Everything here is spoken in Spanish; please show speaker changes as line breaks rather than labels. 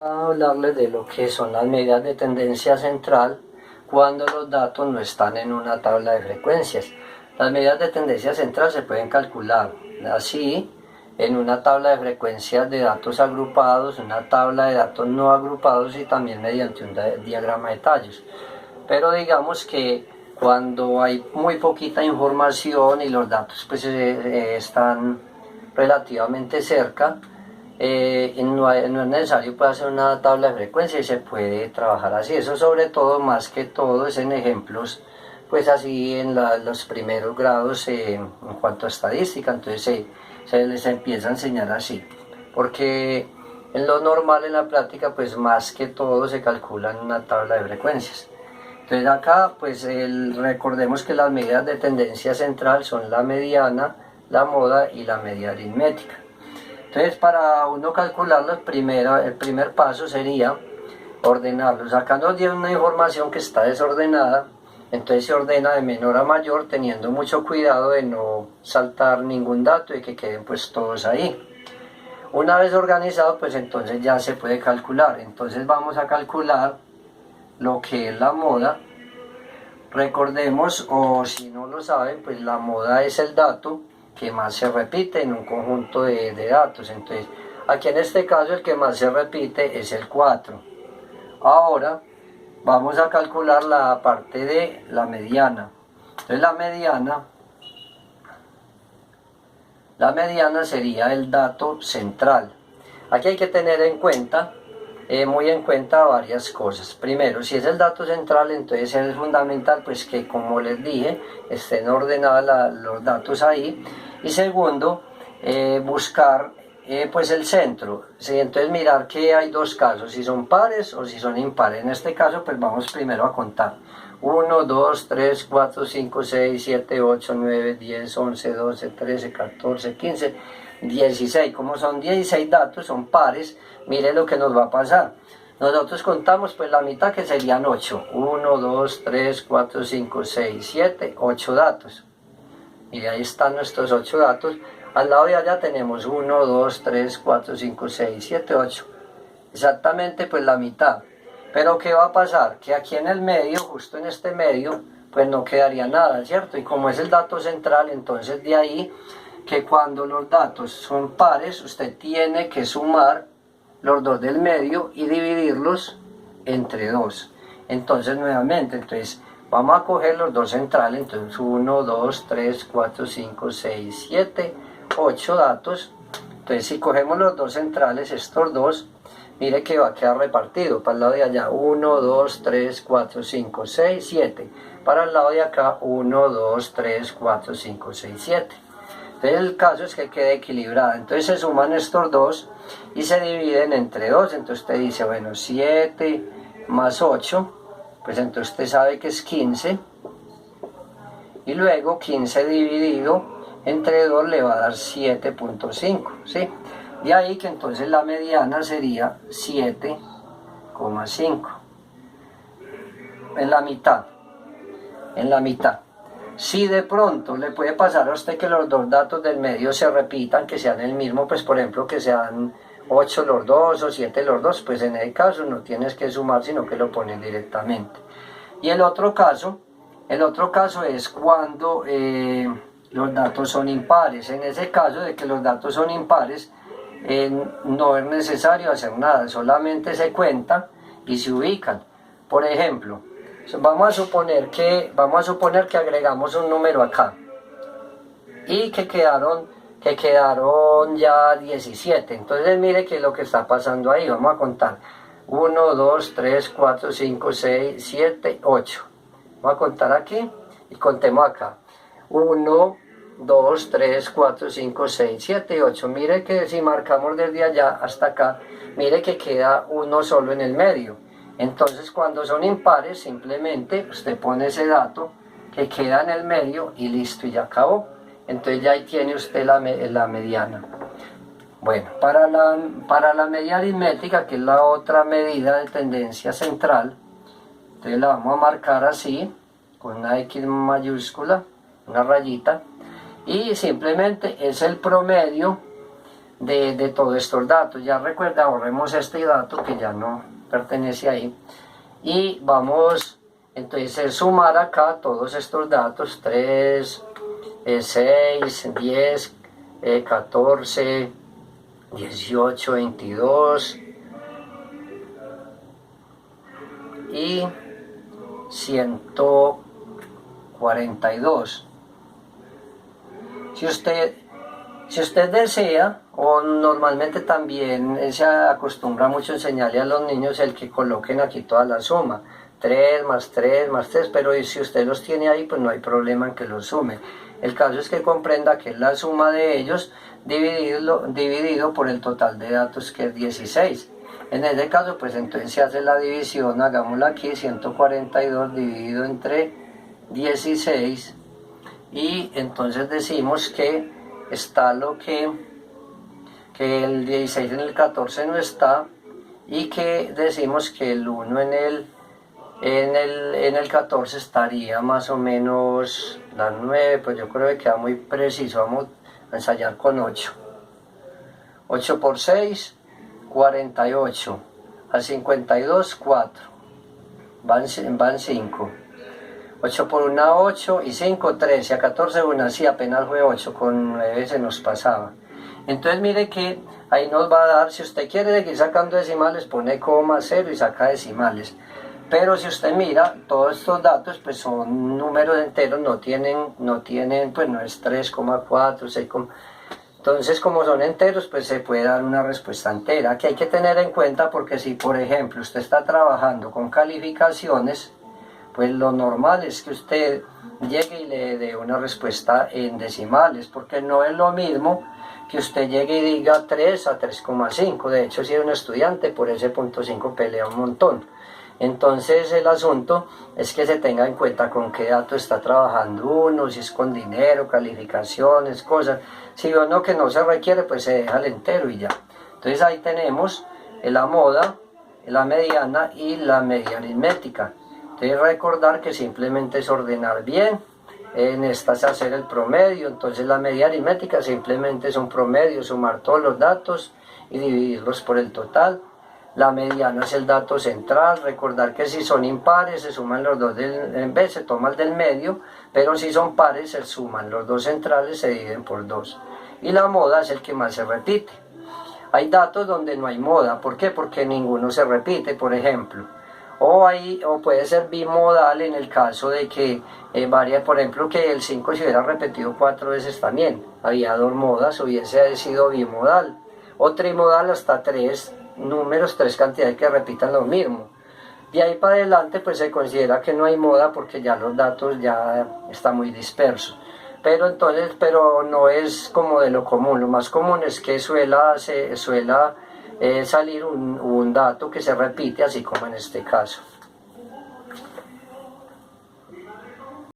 A hablarles de lo que son las medidas de tendencia central cuando los datos no están en una tabla de frecuencias. Las medidas de tendencia central se pueden calcular así en una tabla de frecuencias de datos agrupados, una tabla de datos no agrupados y también mediante un diagrama de tallos. Pero digamos que cuando hay muy poquita información y los datos pues están relativamente cerca, no es necesario hacer una tabla de frecuencia y se puede trabajar así. Eso sobre todo, más que todo, es en ejemplos, pues así en los primeros grados en cuanto a estadística, entonces se les empieza a enseñar así. Porque en lo normal, en la práctica, pues más que todo se calcula en una tabla de frecuencias. Entonces acá, pues recordemos que las medidas de tendencia central son la mediana, la moda y la media aritmética. Entonces, para uno calcularlo, el primer paso sería ordenarlos. Acá nos dieron una información que está desordenada, entonces se ordena de menor a mayor, teniendo mucho cuidado de no saltar ningún dato y que queden pues todos ahí. Una vez organizado, pues entonces ya se puede calcular. Entonces vamos a calcular lo que es la moda. Recordemos, o si no lo saben, pues la moda es el dato que más se repite en un conjunto de datos. Entonces, aquí en este caso el que más se repite es el 4. Ahora vamos a calcular la parte de la mediana. Entonces la mediana sería el dato central. Aquí hay que tener en cuenta, muy en cuenta varias cosas. Primero, si es el dato central, entonces es fundamental pues que, como les dije, estén ordenados los datos ahí. Y segundo, buscar pues el centro. ¿Sí? Entonces mirar que hay dos casos, si son pares o si son impares. En este caso pues vamos primero a contar. 1, 2, 3, 4, 5, 6, 7, 8, 9, 10, 11, 12, 13, 14, 15, 16. Como son 16 datos, son pares, mire lo que nos va a pasar. Nosotros contamos pues la mitad, que serían 8. 1, 2, 3, 4, 5, 6, 7, 8 datos. Y ahí están nuestros 8 datos. Al lado de allá tenemos 1, 2, 3, 4, 5, 6, 7, 8. Exactamente pues la mitad. Pero ¿qué va a pasar? Que aquí en el medio, justo en este medio, pues no quedaría nada, ¿cierto? Y como es el dato central, entonces de ahí que cuando los datos son pares, usted tiene que sumar los dos del medio y dividirlos entre 2. Entonces nuevamente, entonces vamos a coger los dos centrales, entonces 1, 2, 3, 4, 5, 6, 7, 8 datos. Entonces si cogemos los dos centrales, estos dos, mire que va a quedar repartido para el lado de allá 1, 2, 3, 4, 5, 6, 7. Para el lado de acá 1, 2, 3, 4, 5, 6, 7. Entonces el caso es que quede equilibrada. Entonces se suman estos dos y se dividen entre 2. Entonces usted dice, bueno, 7 más 8, pues entonces usted sabe que es 15. Y luego 15 dividido entre 2 le va a dar 7.5, ¿sí? De ahí que entonces la mediana sería 7,5. En la mitad. Si de pronto le puede pasar a usted que los dos datos del medio se repitan, que sean el mismo, pues por ejemplo que sean 8 los dos o 7 los dos, pues en ese caso no tienes que sumar, sino que lo pones directamente. Y el otro caso es cuando los datos son impares. En ese caso de que los datos son impares, no es necesario hacer nada, solamente se cuentan y se ubican. Por ejemplo, vamos a suponer que agregamos un número acá y que quedaron ya 17. Entonces mire que es lo que está pasando ahí. Vamos a contar 1, 2, 3, 4, 5, 6, 7, 8. Vamos a contar aquí y contemos acá. 1, 2, 3, 4, 5, 6, 7, 8. Mire que si marcamos desde allá hasta acá, mire que queda uno solo en el medio. Entonces cuando son impares, simplemente usted pone ese dato que queda en el medio y listo, y ya acabó. Entonces ya ahí tiene usted la mediana. Bueno, para la media aritmética, que es la otra medida de tendencia central, entonces la vamos a marcar así, con una X mayúscula, una rayita, y simplemente es el promedio de todos estos datos. Ya recuerda, borremos este dato que ya no pertenece ahí. Y vamos entonces a sumar acá todos estos datos: 3, 6, 10, 14, 18, 22 y 142. Si usted desea, o normalmente también se acostumbra mucho a enseñarle a los niños el que coloquen aquí toda la suma, 3 más 3 más 3, pero si usted los tiene ahí, pues no hay problema en que los sume. El caso es que comprenda que es la suma de ellos dividido por el total de datos, que es 16. En este caso, pues entonces se hace la división, hagámosla aquí: 142 dividido entre 16, y entonces decimos que está lo que el 16 en el 14 no está, y que decimos que el 1 en el 14 estaría más o menos la 9, pues yo creo que queda muy preciso. Vamos a ensayar con 8. 8 por 6, 48. Al 52, 4. Van 5. 8 por 1, 8, y 5, 13, a 14, 1, sí, apenas fue 8, con 9 se nos pasaba. Entonces mire que ahí nos va a dar, si usted quiere seguir sacando decimales, pone coma, 0 y saca decimales. Pero si usted mira, todos estos datos pues son números enteros, no tienen, pues no es 3,4, 6, entonces como son enteros, pues se puede dar una respuesta entera, que hay que tener en cuenta, porque si por ejemplo usted está trabajando con calificaciones, pues lo normal es que usted llegue y le dé una respuesta en decimales, porque no es lo mismo que usted llegue y diga 3 a 3,5. De hecho, si es un estudiante, por ese 0,5 pelea un montón. Entonces el asunto es que se tenga en cuenta con qué dato está trabajando uno, si es con dinero, calificaciones, cosas. Si uno que no se requiere, pues se deja el entero y ya. Entonces ahí tenemos la moda, la mediana y la media aritmética. Entonces recordar que simplemente es ordenar bien. En esta es hacer el promedio. Entonces la media aritmética simplemente es un promedio, sumar todos los datos y dividirlos por el total. La mediana es el dato central. Recordar que si son impares se suman los dos en vez, se toma el del medio, pero si son pares se suman los dos centrales, se dividen por 2. Y la moda es el que más se repite. Hay datos donde no hay moda. ¿Por qué? Porque ninguno se repite, por ejemplo. O puede ser bimodal en el caso de que varía, por ejemplo, que el 5 se hubiera repetido 4 veces también. Había 2 modas, hubiese sido bimodal. O trimodal hasta 3 números, 3 cantidades que repitan lo mismo. De ahí para adelante pues se considera que no hay moda, porque ya los datos ya están muy dispersos. Pero no es como de lo común. Lo más común es que suela salir un dato que se repite, así como en este caso.